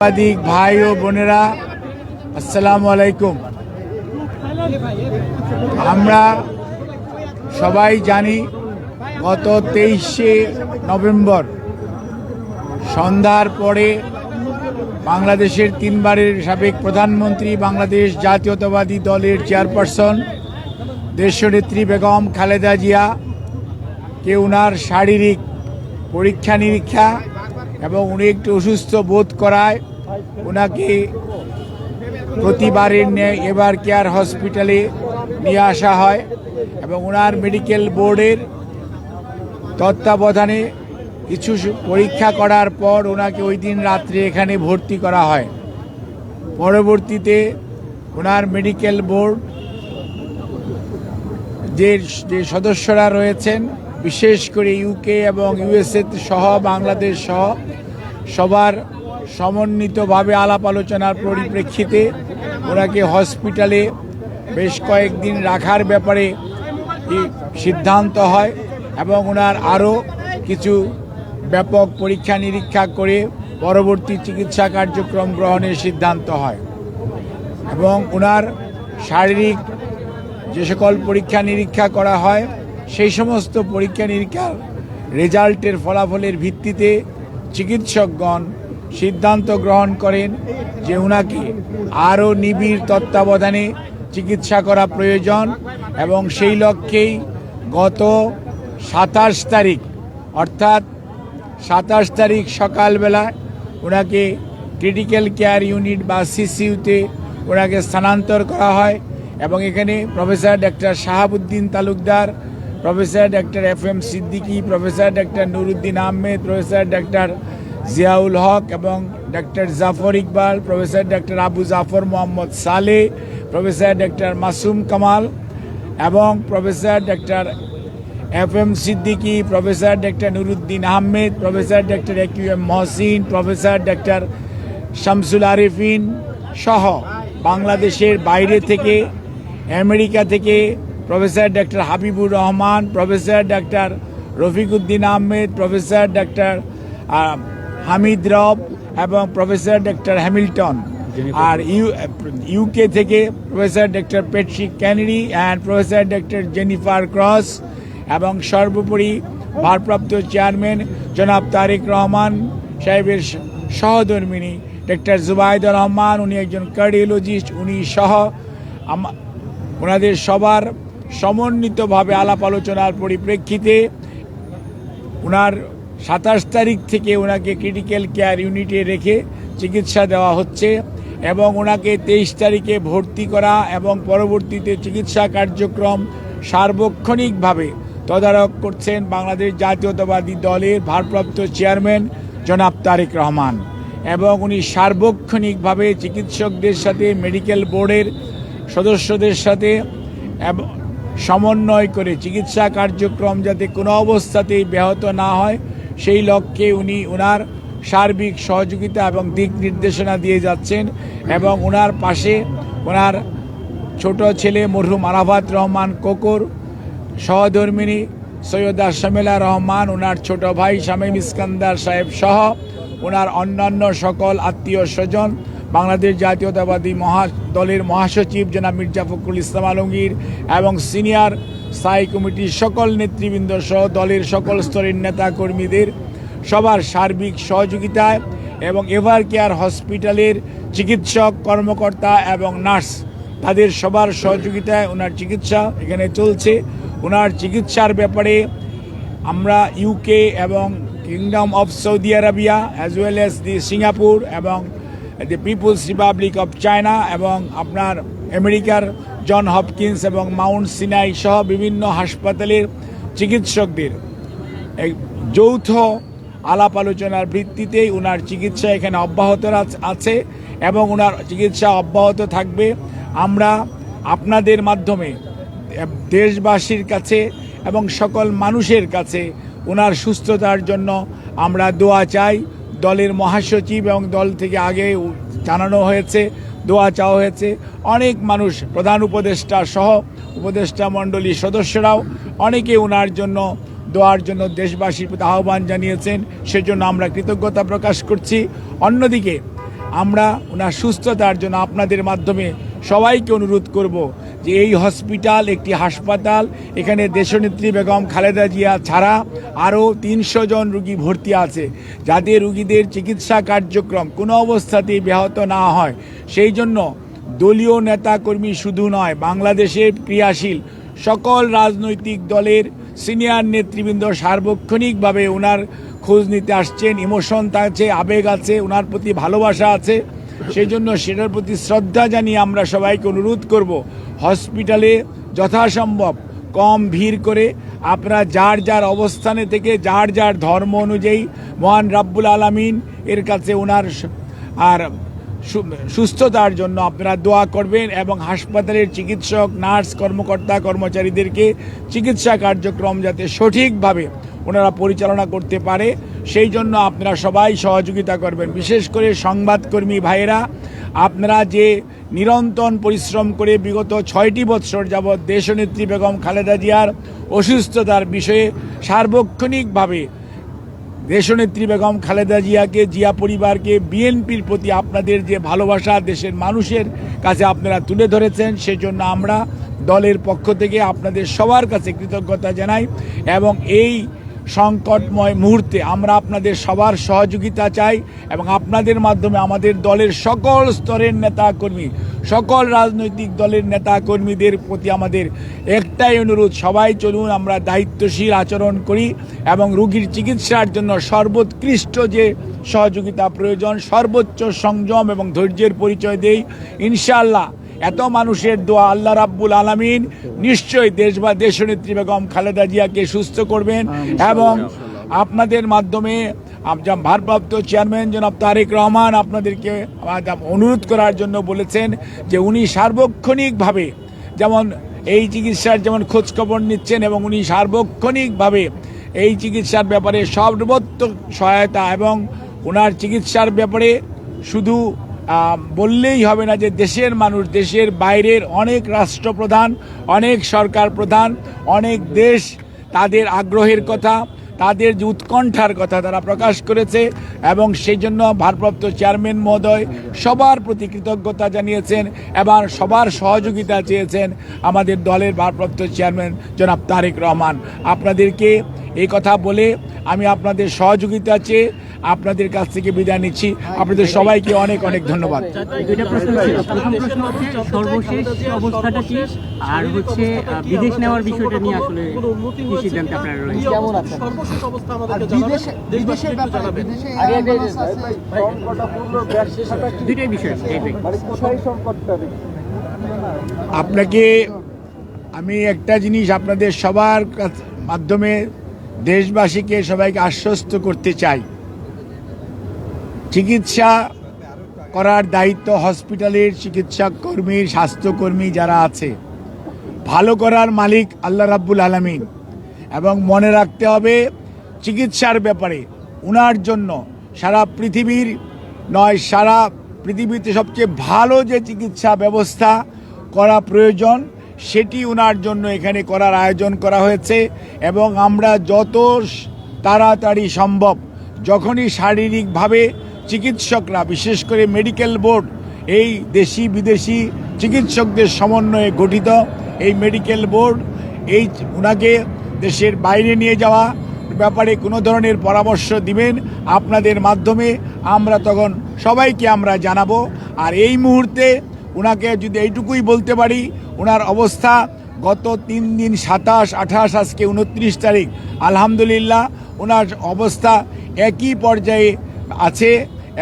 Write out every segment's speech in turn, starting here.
সাংবাদিক ভাই ও বোনেরা, আসসালামু আলাইকুম। আমরা সবাই জানি গত 23শে নভেম্বর সন্ধ্যার পরে বাংলাদেশের তিনবারের সাবেক প্রধানমন্ত্রী, বাংলাদেশ জাতীয়তাবাদী দলের চেয়ারপারসন দেশনেত্রী বেগম খালেদা জিয়া কে ওনার শারীরিক পরীক্ষা নিরীক্ষা এবং উনি একটু অসুস্থ বোধ করায় ওনাকে প্রতিবারের ন্যায় এবার কেয়ার হসপিটালে নিয়ে আসা হয় এবং ওনার মেডিকেল বোর্ডের তত্ত্বাবধানে কিছু পরীক্ষা করার পর ওনাকে ওই দিন রাত্রে এখানে ভর্তি করা হয়। পরবর্তীতে ওনার মেডিকেল বোর্ড যে সদস্যরা রয়েছেন, বিশেষ করে ইউকে এবং ইউএসএ সহ বাংলাদেশ সহ সবার সমন্বিতভাবে আলাপ আলোচনার পরিপ্রেক্ষিতে ওনাকে হসপিটালে বেশ কয়েকদিন রাখার ব্যাপারে সিদ্ধান্ত হয় এবং ওনার আরও কিছু ব্যাপক পরীক্ষা নিরীক্ষা করে পরবর্তী চিকিৎসা কার্যক্রম গ্রহণের সিদ্ধান্ত হয় এবং ওনার শারীরিক যে সকল পরীক্ষা নিরীক্ষা করা হয় সেই সমস্ত পরীক্ষা নিরীক্ষার রেজাল্টের ফলাফলের ভিত্তিতে চিকিৎসকগণ সিদ্ধান্ত গ্রহণ করেন যে ওনাকে আরও নিবিড় তত্ত্বাবধানে চিকিৎসা করা প্রয়োজন এবং সেই লক্ষ্যেই গত 27 তারিখ অর্থাৎ 27 তারিখ সকালবেলা ওনাকে ক্রিটিক্যাল কেয়ার ইউনিট বা সিসিইউতে ওনাকে স্থানান্তর করা হয় এবং এখানে professor doctor Shahabuddin Talukdar, professor doctor FM Siddiqui, professor doctor Nuruddin Ahmed, professor doctor Ziaul Haque এবং doctor Zafar Iqbal, professor doctor Abu Zafar Mohammad Saleh, professor doctor Masum Kamal এবং professor doctor FM Siddiqui, professor doctor Nuruddin Ahmed, professor doctor AQM Mohsin, professor doctor Shamsul Arefin সহ বাংলাদেশের বাইরে থেকে, আমেরিকা থেকে professor doctor Habibur Rahman, professor doctor Rafiquddin Ahmed, professor doctor Hamid Rab এবং professor doctor Hamilton, আর UK থেকে professor doctor Patrick Kennedy and professor doctor Jennifer cross এবং সর্বোপরি ভারপ্রাপ্ত চেয়ারম্যান জনাব তারেক রহমান সাহেবের সহধর্মিনী ডক্টর জুবাইদুর রহমান, উনি একজন কার্ডিওলজিস্ট, উনি সহ ওনাদের সবার সমন্বিতভাবে আলাপ আলোচনার পরিপ্রেক্ষিতে ওনার 27 তারিখ থেকে ওনাকে ক্রিটিক্যাল কেয়ার ইউনিটে রেখে চিকিৎসা দেওয়া হচ্ছে এবং ওনাকে 23 তারিখে ভর্তি করা এবং পরবর্তীতে চিকিৎসা কার্যক্রম সার্বক্ষণিকভাবে তদারক করছেন বাংলাদেশ জাতীয়তাবাদী দলের ভারপ্রাপ্ত চেয়ারম্যান জনাব তারেক রহমান এবং উনি সার্বক্ষণিকভাবে চিকিৎসকদের সাথে, মেডিকেল বোর্ডের সদস্যদের সাথে সমন্বয় করে চিকিৎসা কার্যক্রম যাতে কোনো অবস্থাতেই ব্যাহত না হয় সেই লক্ষ্যে উনি ওনার সার্বিক সহযোগিতা এবং দিক নির্দেশনা দিয়ে যাচ্ছেন এবং ওনার পাশে ওনার ছোট ছেলে মরহুম আরাফাত রহমান কোকর, সহধর্মিনী সৈয়দা শামিলা রহমান, ওনার ছোট ভাই শামীম ইস্কান্দার সাহেব সহ ওনার অন্যান্য সকল আত্মীয় স্বজন, বাংলাদেশ জাতীয়তাবাদী দলের মহাসচিব জনাব মির্জা ফখরুল ইসলাম আলমগীর এবং সিনিয়র স্থায়ী কমিটির সকল নেতৃবৃন্দ সহ দলের সকল স্তরের নেতা কর্মীদের সবার সার্বিক সহযোগিতায় এবং এভার কেয়ার হসপিটালের চিকিৎসক, কর্মকর্তা এবং নার্স তাদের সবার সহযোগিতায় ওনার চিকিৎসা এখানে চলছে। ওনার চিকিৎসার ব্যাপারে আমরা ইউকে এবং kingdom of Saudi Arabia as well as the Singapore এবং দি পিপুলস রিপাবলিক অফ চায়না এবং আপনার আমেরিকার জন হপকিন্স এবং মাউন্ট সিনাই সহ বিভিন্ন হাসপাতালের চিকিৎসকদের যৌথ আলাপ আলোচনার ভিত্তিতেই ওনার চিকিৎসা এখানে অব্যাহত আছে এবং ওনার চিকিৎসা অব্যাহত থাকবে। আমরা আপনাদের মাধ্যমে দেশবাসীর কাছে এবং সকল মানুষের কাছে ওনার সুস্থতার জন্য আমরা দোয়া চাই। দলের মহাসচিব এবং দল থেকে আগে জানানো হয়েছে, দোয়া চাওয়া হয়েছে। অনেক মানুষ, প্রধান উপদেষ্টা সহ উপদেষ্টা মণ্ডলীর সদস্যরাও অনেকে ওনার জন্য দোয়ার জন্য দেশবাসীর প্রতি আহ্বান জানিয়েছেন, সেজন্য আমরা কৃতজ্ঞতা প্রকাশ করছি। অন্যদিকে আমরা ওনার সুস্থতার জন্য আপনাদের মাধ্যমে সবাইকে অনুরোধ করব যে এই হসপিটাল একটি হাসপাতাল, এখানে দেশনেত্রী বেগম খালেদা জিয়া ছাড়া আরও 300 জন রুগী ভর্তি আছে, যাতে রুগীদের চিকিৎসা কার্যক্রম কোনো অবস্থাতেই ব্যাহত না হয় সেই জন্য দলীয় নেতাকর্মী শুধু নয়, বাংলাদেশের ক্রিয়াশীল সকল রাজনৈতিক দলের সিনিয়র নেতৃবৃন্দ সার্বক্ষণিকভাবে ওনার খোঁজ নিতে আসছেন। ইমোশন আছে, আবেগ আছে, ওনার প্রতি ভালোবাসা আছে, সেই জন্য সেটার প্রতি শ্রদ্ধা জানিয়ে আমরা সবাইকে অনুরোধ করব হসপিটালে যথাসম্ভব কম ভিড় করে আপনারা যার যার অবস্থানে থেকে যার যার ধর্ম অনুযায়ী মহান রাব্বুল আলামিন এর কাছে ওনার আর সুস্থতার জন্য আপনারা দোয়া করবেন এবং হাসপাতালের চিকিৎসক, নার্স, কর্মকর্তা, কর্মচারীদেরকে চিকিৎসা কার্যক্রম যাতে সঠিকভাবে ওনারা পরিচালনা করতে পারে সেই জন্য আপনারা সবাই সহযোগিতা করবেন। বিশেষ করে সংবাদকর্মী ভাইয়েরা, আপনারা যে নিরন্তর পরিশ্রম করে বিগত 6টি বৎসর যাবৎ দেশনেত্রী বেগম খালেদা জিয়ার অসুস্থতার বিষয়ে সার্বক্ষণিকভাবে দেশনেত্রী বেগম খালেদা জিয়াকে, জিয়া পরিবারকে, বিএনপির প্রতি আপনাদের যে ভালোবাসা দেশের মানুষের কাছে আপনারা তুলে ধরেছেন, সেজন্য আমরা দলের পক্ষ থেকে আপনাদের সবার কাছে কৃতজ্ঞতা জানাই এবং এই সংকটময় মুহূর্তে আমরা আপনাদের সবার সহযোগিতা চাই এবং আপনাদের মাধ্যমে আমাদের দলের সকল স্তরের নেতাকর্মী, সকল রাজনৈতিক দলের নেতাকর্মীদের প্রতি আমাদের একটাই অনুরোধ, সবাই চলুন আমরা দায়িত্বশীল আচরণ করি এবং রোগীর চিকিৎসার জন্য সর্বোৎকৃষ্ট যে সহযোগিতা প্রয়োজন সর্বোচ্চ সংযম এবং ধৈর্যের পরিচয় দেই। ইনশাআল্লাহ এত মানুষের দোয়া আল্লাহ রাব্বুল আলামিন নিশ্চয়ই দেশনেত্রী বেগম খালেদা জিয়াকে সুস্থ করবেন এবং আপনাদের মাধ্যমে ভারপ্রাপ্ত চেয়ারম্যান জনাব তারেক রহমান আপনাদেরকে অনুরোধ করার জন্য বলেছেন যে উনি সার্বক্ষণিকভাবে যেমন এই চিকিৎসার যেমন খোঁজখবর নিচ্ছেন এবং উনি সার্বক্ষণিকভাবে এই চিকিৎসার ব্যাপারে সর্বোত্তম সহায়তা এবং ওনার চিকিৎসার ব্যাপারে শুধু বললেই হবে না যে দেশের মানুষ, দেশের বাইরের অনেক রাষ্ট্রপ্রধান, অনেক সরকার প্রধান, অনেক দেশ তাদের আগ্রহের কথা, তাদের যে উৎকণ্ঠার কথা তারা প্রকাশ করেছে এবং সেই জন্য ভারপ্রাপ্ত চেয়ারম্যান মহোদয় সবার প্রতি কৃতজ্ঞতা জানিয়েছেন এবং সবার সহযোগিতা চেয়েছেন আমাদের দলের ভারপ্রাপ্ত চেয়ারম্যান জনাব তারেক রহমান। আপনাদেরকে এই কথা বলে আমি আপনাদের সহযোগিতা চেয়ে আপনাদের কাছ থেকে বিদায় নিচ্ছি। আপনাদের সবাইকে অনেক অনেক ধন্যবাদ। দুইটা প্রশ্ন ছিল। প্রথম প্রশ্ন হচ্ছে সর্বশেষ অবস্থাটা কি, আর হচ্ছে বিদেশ নেওয়ার বিষয়টা নিয়ে আসলে কি সিদ্ধান্ত আপনারা রয়েছে? কেমন আছে সর্বশেষ অবস্থা আমাদেরকে জানাবেন। বিদেশের ব্যাপারে বিদেশে দুইটাই বিষয় মানে কোথায় সংকটটা আপনাকে আমি একটা জিনিস আপনাদের সবার মাধ্যমে দেশবাসীকে সবাইকে আশ্বস্ত করতে চাই, চিকিৎসা করার দায়িত্ব হসপিটালের চিকিৎসা কর্মী, স্বাস্থ্যকর্মী যারা আছে, ভালো করার মালিক আল্লাহ রাব্বুল আলামিন। এবং মনে রাখতে হবে চিকিৎসার ব্যাপারে উনার জন্য সারা পৃথিবীর নয়, সারা পৃথিবীতে সবচেয়ে ভালো যে চিকিৎসা ব্যবস্থা করা প্রয়োজন সেটি উনার জন্য এখানে করার আয়োজন করা হয়েছে এবং আমরা যত তাড়াতাড়ি সম্ভব, যখনই শারীরিকভাবে চিকিৎসকরা, বিশেষ করে মেডিকেল বোর্ড, এই দেশি বিদেশি চিকিৎসকদের সমন্বয়ে গঠিত এই মেডিকেল বোর্ড এই উনাকে দেশের বাইরে নিয়ে যাওয়া ব্যাপারে কোনো ধরনের পরামর্শ দিবেন আপনাদের মাধ্যমে, আমরা তখন সবাইকে আমরা জানাবো। আর এই মুহূর্তে ওনাকে যদি এইটুকুই বলতে পারি, ওনার অবস্থা গত 3 দিন 27, 28, আজকে 29 তারিখ, আলহামদুলিল্লাহ ওনার অবস্থা একই পর্যায়ে আছে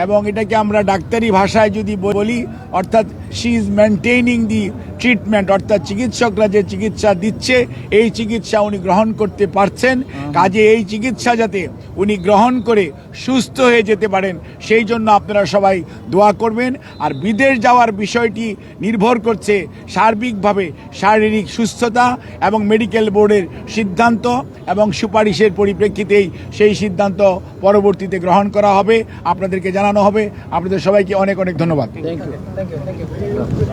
এবং এটাকে আমরা ডাক্তারি ভাষায় যদি বলি অর্থাৎ শি ইজ মেনটেইনিং দি ট্রিটমেন্ট, অর্থাৎ চিকিৎসকরা যে চিকিৎসা দিচ্ছে এই চিকিৎসা উনি গ্রহণ করতে পারছেন। কাজে এই চিকিৎসা যাতে উনি গ্রহণ করে সুস্থ হয়ে যেতে পারেন সেই জন্য আপনারা সবাই দোয়া করবেন। আর বিদেশ যাওয়ার বিষয়টি নির্ভর করছে সার্বিকভাবে শারীরিক সুস্থতা এবং মেডিকেল বোর্ডের সিদ্ধান্ত এবং সুপারিশের পরিপ্রেক্ষিতেই সেই সিদ্ধান্ত পরবর্তীতে গ্রহণ করা হবে, আপনাদেরকে জানানো হবে। আপনাদের সবাইকে অনেক অনেক ধন্যবাদ।